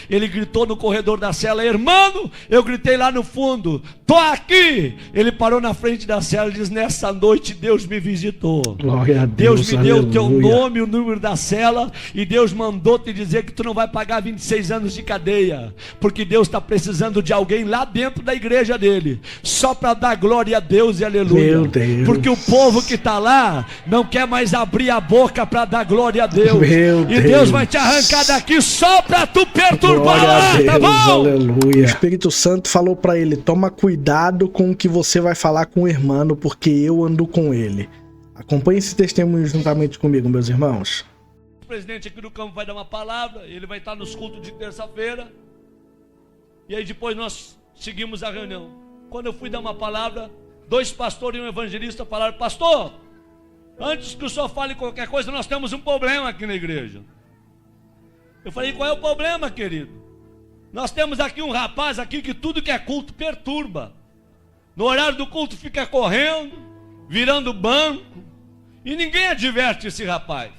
ele gritou no corredor da cela: irmão, eu gritei lá no fundo: tô aqui. Ele parou na frente da cela e diz: nessa noite Deus me visitou. Glória a Deus, Deus me deu o teu aleluia. nome, o número da cela, e Deus mandou te dizer que tu não vai pagar 26 anos de cadeia, porque Deus está precisando de alguém lá dentro da igreja dele, só para dar glória a Deus e aleluia. Meu Deus. Porque o povo que está lá não quer mais abrir a boca para dar glória a Deus. Meu E Deus Deus vai te arrancar daqui só para tu perturbar Glória lá, a Deus, tá bom? aleluia. O Espírito Santo falou para ele: toma cuidado com o que você vai falar com o irmão, porque eu ando com ele. Acompanhe esse testemunho juntamente comigo, meus irmãos. O presidente aqui do campo vai dar uma palavra, ele vai estar nos cultos de terça-feira, e aí depois nós seguimos a reunião. Quando eu fui dar uma palavra, 2 pastores e um evangelista falaram: pastor, antes que o senhor fale qualquer coisa, nós temos um problema aqui na igreja. Eu falei: qual é o problema, querido? Nós temos aqui um rapaz aqui que tudo que é culto perturba. No horário do culto fica correndo, virando banco, e ninguém adverte esse rapaz.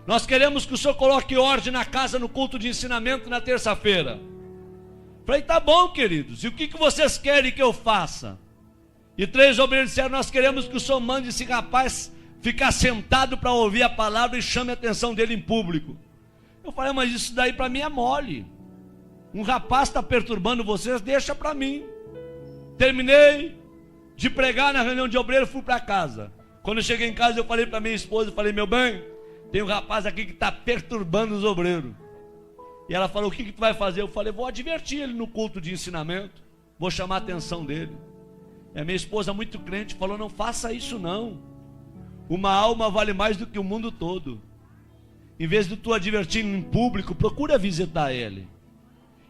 Nós queremos que o senhor coloque ordem na casa no culto de ensinamento na terça-feira. Falei: tá bom, queridos, e o que vocês querem que eu faça? E 3 obreiros disseram: nós queremos que o senhor mande esse rapaz ficar sentado para ouvir a palavra e chame a atenção dele em público. Eu falei: mas isso daí para mim é mole. Um rapaz está perturbando vocês, deixa para mim. Terminei de pregar na reunião de obreiro, fui para casa. Quando eu cheguei em casa, eu falei para minha esposa, eu falei: meu bem, tem um rapaz aqui que está perturbando os obreiros. E ela falou: o que tu vai fazer? Eu falei: vou advertir ele no culto de ensinamento, vou chamar a atenção dele. E a minha esposa, muito crente, falou: não faça isso não. Uma alma vale mais do que o mundo todo. Em vez de tu advertir em público, procura visitar ele.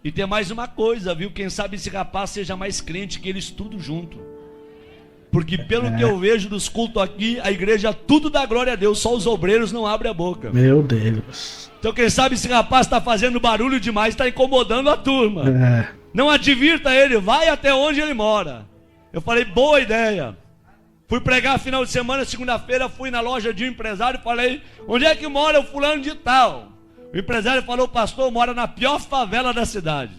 E tem mais uma coisa, viu? Quem sabe esse rapaz seja mais crente que eles tudo junto. Porque pelo que eu vejo dos cultos aqui, a igreja tudo dá glória a Deus, só os obreiros não abrem a boca. Meu Deus. Então quem sabe esse rapaz está fazendo barulho demais, está incomodando a turma. Não advirta ele, vai até onde ele mora. Eu falei: boa ideia. Fui pregar final de semana, segunda-feira, fui na loja de um empresário e falei: onde é que mora o fulano de tal? O empresário falou: pastor, mora na pior favela da cidade.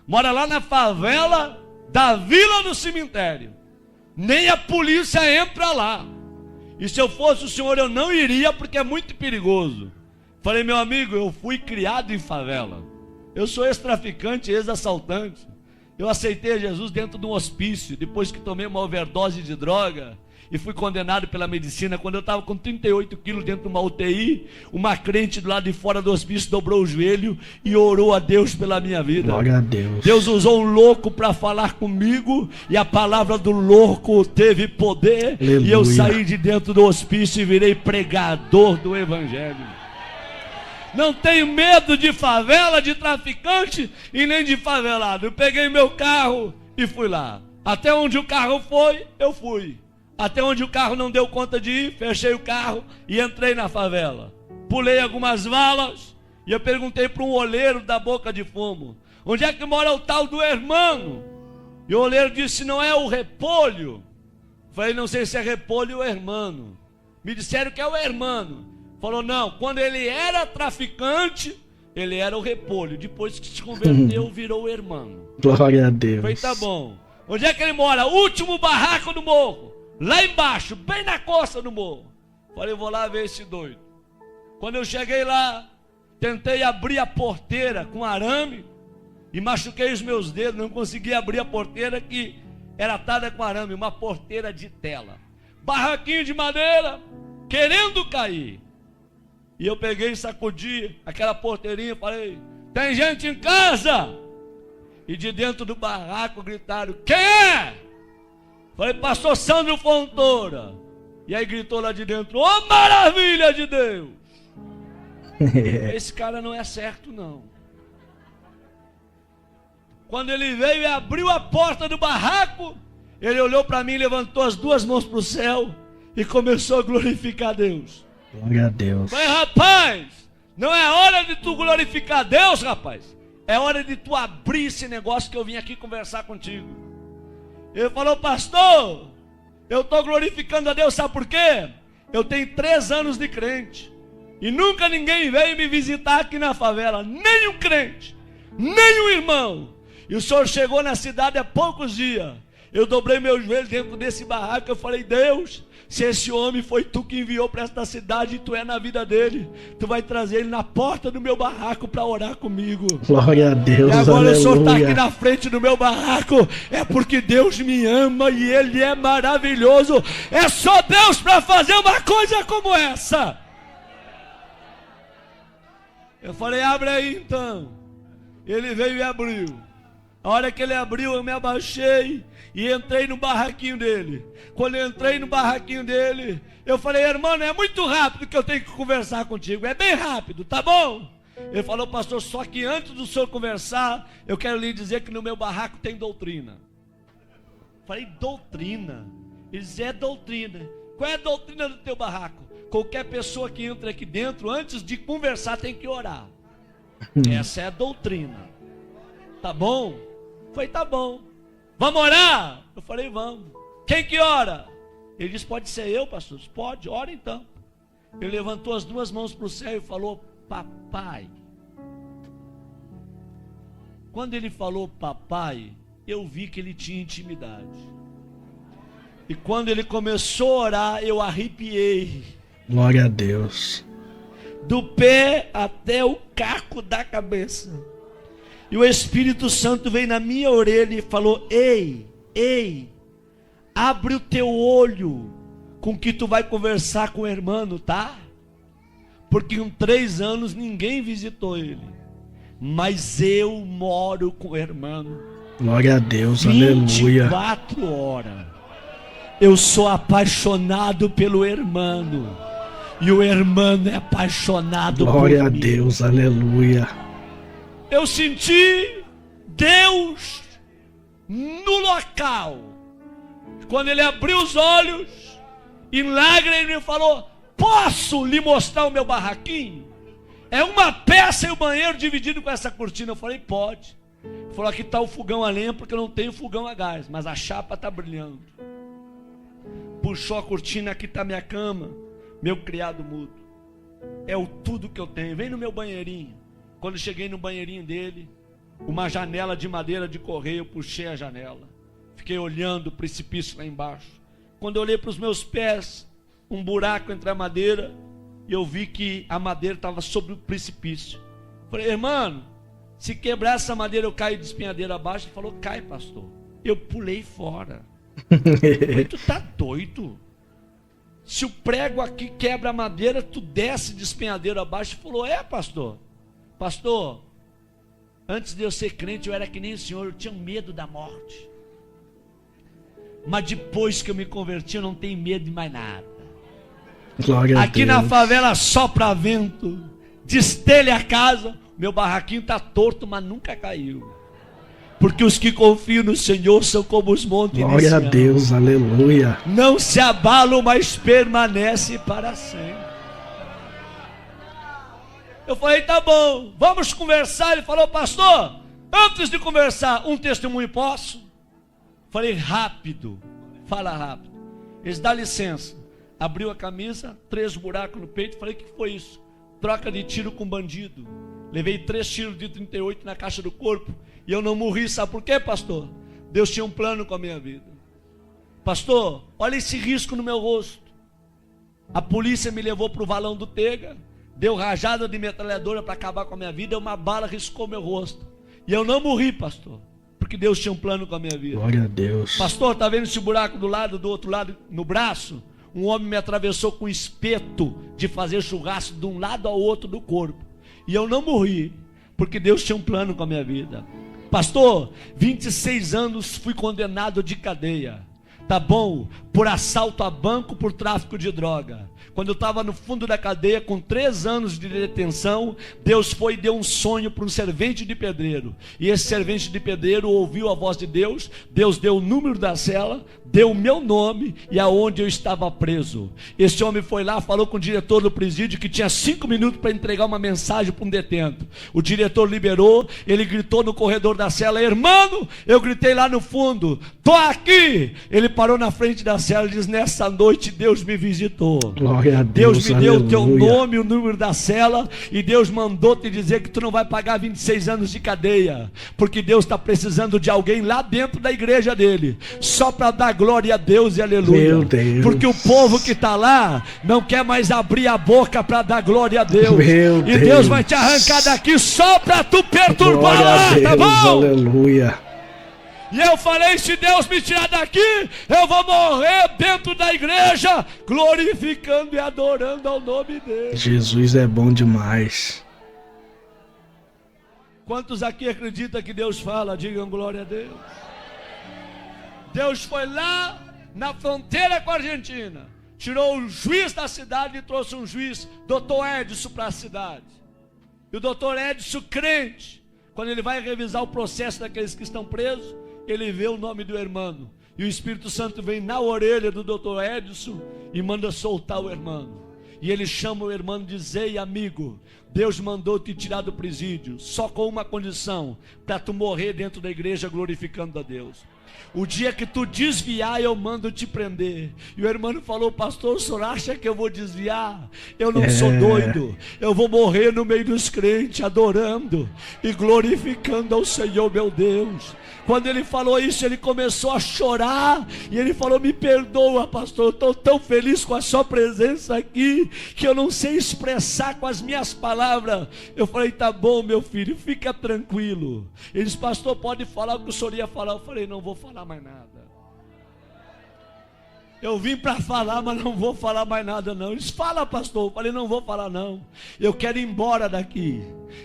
Mora lá na favela da Vila do Cemitério. Nem a polícia entra lá. E se eu fosse o senhor, eu não iria, porque é muito perigoso. Falei: meu amigo, eu fui criado em favela. Eu sou ex-traficante, ex-assaltante. Eu aceitei Jesus dentro de um hospício, depois que tomei uma overdose de droga e fui condenado pela medicina. Quando eu estava com 38 quilos dentro de uma UTI, uma crente do lado de fora do hospício dobrou o joelho e orou a Deus pela minha vida. Glória a Deus. Deus usou um louco para falar comigo, e a palavra do louco teve poder. Aleluia. E eu saí de dentro do hospício e virei pregador do evangelho. Não tenho medo de favela, de traficante e nem de favelado. Eu peguei meu carro e fui lá. Até onde o carro foi, eu fui. Até onde o carro não deu conta de ir, fechei o carro e entrei na favela. Pulei algumas valas e eu perguntei para um oleiro da Boca de Fumo: onde é que mora o tal do irmão? E o oleiro disse: não é o Repolho? Falei: não sei se é Repolho ou irmão. Me disseram que é o irmão. Falou: não, quando ele era traficante, ele era o Repolho. Depois que se converteu, virou o irmão. Glória a Deus. Falei: tá bom. Onde é que ele mora? Último barraco do morro. Lá embaixo, bem na costa do morro. Falei: vou lá ver esse doido. Quando eu cheguei lá, tentei abrir a porteira com arame e machuquei os meus dedos. Não consegui abrir a porteira, que era atada com arame, uma porteira de tela. Barraquinho de madeira, querendo cair. E eu peguei e sacudi aquela porteirinha e falei: tem gente em casa? E de dentro do barraco gritaram: quem é? Falei: pastor Sandro Fontoura. E aí gritou lá de dentro: ô maravilha de Deus! Esse cara não é certo não. Quando ele veio e abriu a porta do barraco, ele olhou para mim, levantou as 2 mãos para o céu e começou a glorificar a Deus. Glória a Deus. Falei: rapaz, não é hora de tu glorificar a Deus, rapaz. É hora de tu abrir esse negócio que eu vim aqui conversar contigo. Ele falou: pastor, eu estou glorificando a Deus, sabe por quê? Eu tenho 3 anos de crente e nunca ninguém veio me visitar aqui na favela, nem um crente. nenhum irmão. E o senhor chegou na cidade há poucos dias. Eu dobrei meu joelho dentro desse barraco. Eu falei: Deus, se esse homem foi tu que enviou para esta cidade e tu é na vida dele, tu vai trazer ele na porta do meu barraco para orar comigo. Glória a Deus, e agora aleluia. o senhor está aqui na frente do meu barraco. É porque Deus me ama e ele é maravilhoso. É só Deus para fazer uma coisa como essa. Eu falei: abre aí então. Ele veio e abriu. A hora que ele abriu, eu me abaixei e entrei no barraquinho dele. Quando eu entrei no barraquinho dele, eu falei: irmão, é muito rápido que eu tenho que conversar contigo. É bem rápido, tá bom? Ele falou: pastor, só que antes do senhor conversar, eu quero lhe dizer que no meu barraco tem doutrina. Eu falei: doutrina? Ele disse: é doutrina. Qual é a doutrina do teu barraco? Qualquer pessoa que entra aqui dentro, antes de conversar, tem que orar. Essa é a doutrina. Tá bom? Eu falei: tá bom. Vamos orar? Eu falei: vamos. Quem que ora? Ele disse: pode ser eu, pastor. Disse: pode, ora então. Ele levantou as duas mãos para o céu e falou: papai. Quando ele falou papai, eu vi que ele tinha intimidade. E quando ele começou a orar, eu arrepiei. Glória a Deus. Do pé até o caco da cabeça. E o Espírito Santo veio na minha orelha e falou: ei, abre o teu olho com que tu vai conversar com o irmão, tá? Porque em 3 anos ninguém visitou ele, mas eu moro com o irmão. Glória a Deus, aleluia. 24 horas. Eu sou apaixonado pelo irmão. E o irmão é apaixonado por mim. Glória a Deus, aleluia. Eu senti Deus no local. Quando ele abriu os olhos, em lágrimas, ele me falou: posso lhe mostrar o meu barraquinho? É uma peça e o banheiro dividido com essa cortina. Eu falei: pode. Ele falou: aqui está o fogão a lenha, porque eu não tenho fogão a gás, mas a chapa está brilhando. Puxou a cortina: aqui está minha cama, meu criado mudo. É o tudo que eu tenho. Vem no meu banheirinho. Quando eu cheguei no banheirinho dele, uma janela de madeira de correio, eu puxei a janela. Fiquei olhando o precipício lá embaixo. Quando eu olhei para os meus pés, um buraco entre a madeira, e eu vi que a madeira estava sobre o precipício. Falei: irmão, se quebrar essa madeira eu caio de espinhadeira abaixo. Ele falou: cai, pastor. Eu pulei fora. Falei: tu tá doido? Se o prego aqui quebra a madeira, tu desce de espinhadeira abaixo. Ele falou: é, pastor. Pastor, antes de eu ser crente, eu era que nem o senhor, eu tinha medo da morte. Mas depois que eu me converti, eu não tenho medo de mais nada. Glória a Deus. Aqui na favela sopra vento, destelha a casa, meu barraquinho está torto, mas nunca caiu. Porque os que confiam no Senhor são como os montes de Sião. Glória a Deus, aleluia. Não se abalam, mas permanece para sempre. Eu falei: tá bom, vamos conversar. Ele falou: pastor, antes de conversar, um testemunho posso? Falei: rápido, fala rápido. Eles: dá licença. Abriu a camisa, 3 buracos no peito. Falei: o que foi isso? Troca de tiro com bandido. Levei 3 tiros de 38 na caixa do corpo. E eu não morri, sabe por quê, pastor? Deus tinha um plano com a minha vida. Pastor, olha esse risco no meu rosto. A polícia me levou para o valão do Tega, deu rajada de metralhadora para acabar com a minha vida, e uma bala riscou meu rosto. E eu não morri, pastor, porque Deus tinha um plano com a minha vida. Glória a Deus. Pastor, está vendo esse buraco do outro lado, no braço? Um homem me atravessou com espeto de fazer churrasco de um lado ao outro do corpo. E eu não morri, porque Deus tinha um plano com a minha vida. Pastor, 26 anos fui condenado de cadeia. Tá bom? Por assalto a banco, por tráfico de droga. Quando eu estava no fundo da cadeia, com 3 anos de detenção, Deus foi e deu um sonho para um servente de pedreiro. E esse servente de pedreiro ouviu a voz de Deus. Deus deu o número da cela, deu o meu nome e aonde eu estava preso. Esse homem foi lá, falou com o diretor do presídio que tinha 5 minutos para entregar uma mensagem para um detento. O diretor liberou, ele gritou no corredor da cela: irmão, eu gritei lá no fundo: tô aqui. Ele parou na frente da cela e disse: nessa noite Deus me visitou. Glória a Deus, Deus me deu o teu aleluia. nome, o número da cela, e Deus mandou te dizer que tu não vai pagar 26 anos de cadeia, porque Deus está precisando de alguém lá dentro da igreja dele, só para dar glória a Deus e aleluia. Meu Deus. Porque o povo que está lá não quer mais abrir a boca para dar glória a Deus. Meu E Deus vai te arrancar daqui só para tu perturbar Glória lá, a Deus, tá bom? aleluia. E eu falei: se Deus me tirar daqui, eu vou morrer dentro da igreja, glorificando e adorando ao nome dele. Jesus é bom demais. Quantos aqui acreditam que Deus fala? Digam glória a Deus. Deus foi lá na fronteira com a Argentina, tirou o juiz da cidade e trouxe um juiz, Dr. Edson, para a cidade. E o Dr. Edson, crente, quando ele vai revisar o processo daqueles que estão presos, ele vê o nome do irmão, e o Espírito Santo vem na orelha do Dr. Edson e manda soltar o irmão. E ele chama o irmão e diz: ei, amigo, Deus mandou te tirar do presídio, só com uma condição, para tu morrer dentro da igreja glorificando a Deus. O dia que tu desviar, eu mando te prender. E o irmão falou: pastor, o senhor acha que eu vou desviar? Eu não sou doido. Eu vou morrer no meio dos crentes, adorando e glorificando ao Senhor meu Deus. Quando ele falou isso, ele começou a chorar. E ele falou: me perdoa, pastor, eu estou tão feliz com a sua presença aqui, que eu não sei expressar com as minhas palavras. Eu falei: tá bom, meu filho, fica tranquilo. Ele disse: pastor, pode falar o que o senhor ia falar. Eu falei: não vou falar mais nada. Eu vim para falar, mas não vou falar mais nada não. Eles: fala, pastor. Eu falei: não vou falar não. Eu quero ir embora daqui.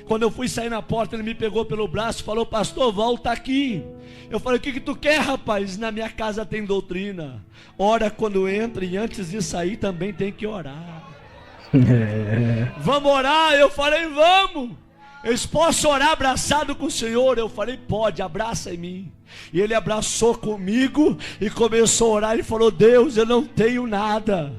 Quando eu fui sair na porta, ele me pegou pelo braço e falou: pastor, volta aqui. Eu falei: o que tu quer, rapaz? Na minha casa tem doutrina. Ora quando entra, e antes de sair também tem que orar. Vamos orar? Eu falei: vamos. Eles: posso orar abraçado com o Senhor? Eu falei: pode, abraça em mim. E ele abraçou comigo e começou a orar. Ele falou: Deus, eu não tenho nada,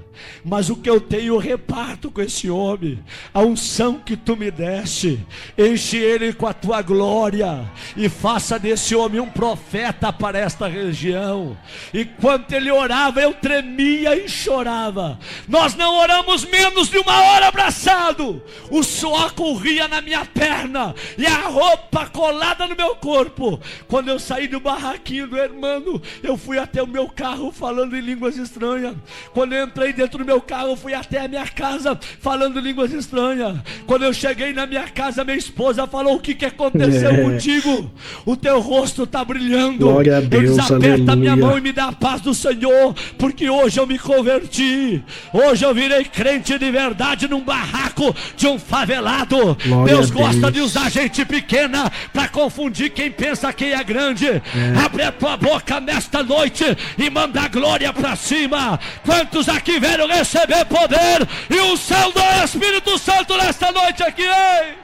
mas o que eu tenho eu reparto com esse homem. A unção que tu me deste, enche ele com a tua glória e faça desse homem um profeta para esta região. Enquanto ele orava, eu tremia e chorava. Nós não oramos menos de uma hora abraçado. O suor corria na minha perna e a roupa colada no meu corpo. Quando eu saí do barraquinho do irmão, eu fui até o meu carro falando em línguas estranhas. Quando eu entrei dentro do meu carro, eu fui até a minha casa falando línguas estranhas. Quando eu cheguei na minha casa, minha esposa falou: o que aconteceu contigo? O teu rosto está brilhando. Glória a Deus, eu desaperta aleluia. a minha mão e me dá a paz do Senhor, porque hoje eu me converti. Hoje eu virei crente de verdade num barraco de um favelado. Glória Deus a gosta Deus. de usar gente pequena para confundir quem pensa quem é grande. Abre a tua boca nesta noite e manda glória para cima. Quantos aqui vieram receber poder e unção do Espírito Santo nesta noite aqui, hein?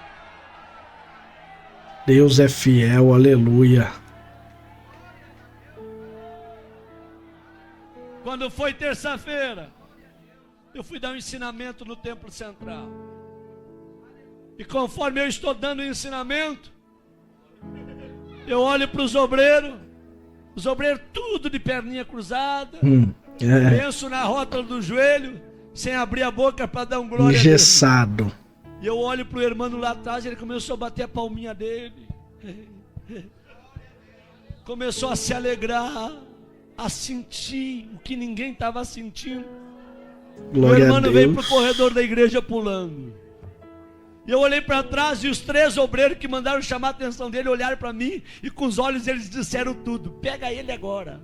Deus é fiel, aleluia. Quando foi terça-feira, eu fui dar um ensinamento no Templo Central. E conforme eu estou dando o ensinamento, eu olho para os obreiros tudo de perninha cruzada, penso na rótula do joelho, sem abrir a boca para dar um glória a Deus. Engessado. E eu olho para o irmão lá atrás, ele começou a bater a palminha dele, começou a se alegrar, a sentir o que ninguém estava sentindo. Glória O irmão a Deus. veio para o corredor da igreja pulando. E eu olhei para trás e os 3 obreiros que mandaram chamar a atenção dele olharam para mim e com os olhos eles disseram tudo. Pega ele agora,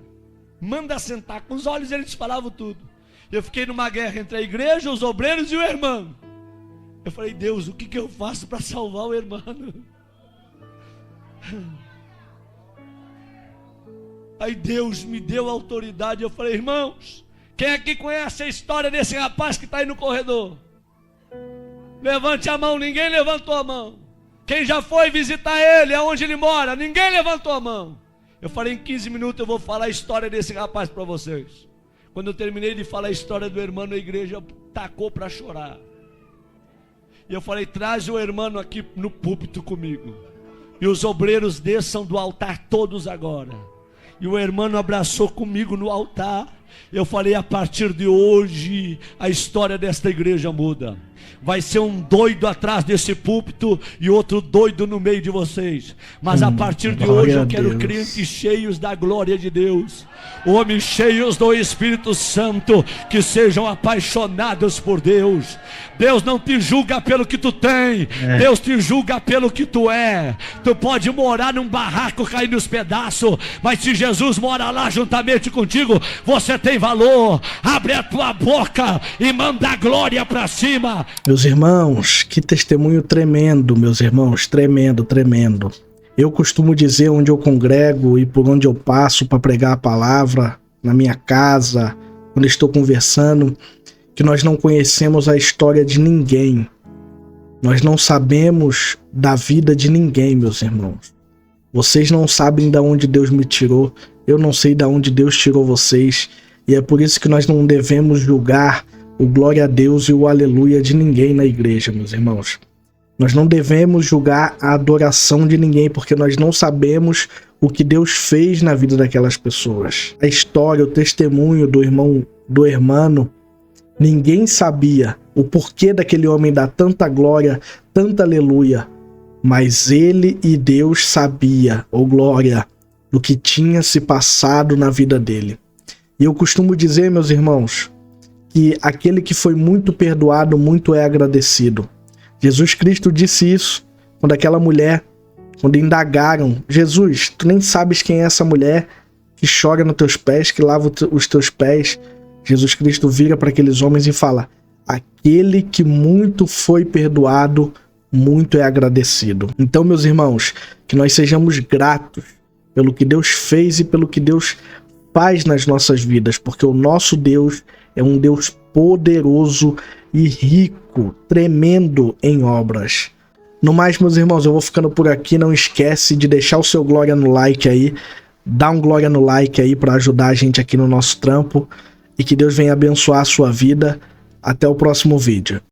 manda sentar. Com os olhos eles falavam tudo. Eu fiquei numa guerra entre a igreja, os obreiros e o irmão. Eu falei: Deus, o que eu faço para salvar o irmão? Aí Deus me deu autoridade. Eu falei: irmãos, quem aqui conhece a história desse rapaz que está aí no corredor? Levante a mão. Ninguém levantou a mão. Quem já foi visitar ele, aonde ele mora? Ninguém levantou a mão. Eu falei: em 15 minutos eu vou falar a história desse rapaz para vocês. Quando eu terminei de falar a história do irmão, a igreja tacou para chorar. E eu falei: traz o irmão aqui no púlpito comigo. E os obreiros desçam do altar todos agora. E o irmão abraçou comigo no altar. Eu falei, a partir de hoje, a história desta igreja muda. Vai ser um doido atrás desse púlpito e outro doido no meio de vocês. Mas a partir de hoje eu quero crentes cheios da glória de Deus, homens cheios do Espírito Santo, que sejam apaixonados por Deus. Deus não te julga pelo que tu tem, Deus te julga pelo que tu é. Tu pode morar num barraco cair nos pedaços, mas se Jesus mora lá juntamente contigo, você tem valor. Abre a tua boca e manda a glória para cima. Meus irmãos, que testemunho tremendo, meus irmãos, tremendo, tremendo. Eu costumo dizer onde eu congrego e por onde eu passo para pregar a palavra, na minha casa, quando estou conversando, que nós não conhecemos a história de ninguém. Nós não sabemos da vida de ninguém, meus irmãos. Vocês não sabem de onde Deus me tirou, eu não sei de onde Deus tirou vocês, e é por isso que nós não devemos julgar o glória a Deus e o aleluia de ninguém na igreja, meus irmãos. Nós não devemos julgar a adoração de ninguém, porque nós não sabemos o que Deus fez na vida daquelas pessoas. A história, o testemunho do irmão, ninguém sabia o porquê daquele homem dar tanta glória, tanta aleluia, mas ele e Deus sabia, ô glória, do que tinha se passado na vida dele. E eu costumo dizer, meus irmãos, que aquele que foi muito perdoado, muito é agradecido. Jesus Cristo disse isso quando aquela mulher, quando indagaram, Jesus, tu nem sabes quem é essa mulher que chora nos teus pés, que lava os teus pés. Jesus Cristo vira para aqueles homens e fala, aquele que muito foi perdoado, muito é agradecido. Então, meus irmãos, que nós sejamos gratos pelo que Deus fez e pelo que Deus faz nas nossas vidas, porque o nosso Deus é um Deus poderoso e rico, tremendo em obras. No mais, meus irmãos, eu vou ficando por aqui. Não esquece de deixar o seu glória no like aí. Dá um glória no like aí para ajudar a gente aqui no nosso trampo. E que Deus venha abençoar a sua vida. Até o próximo vídeo.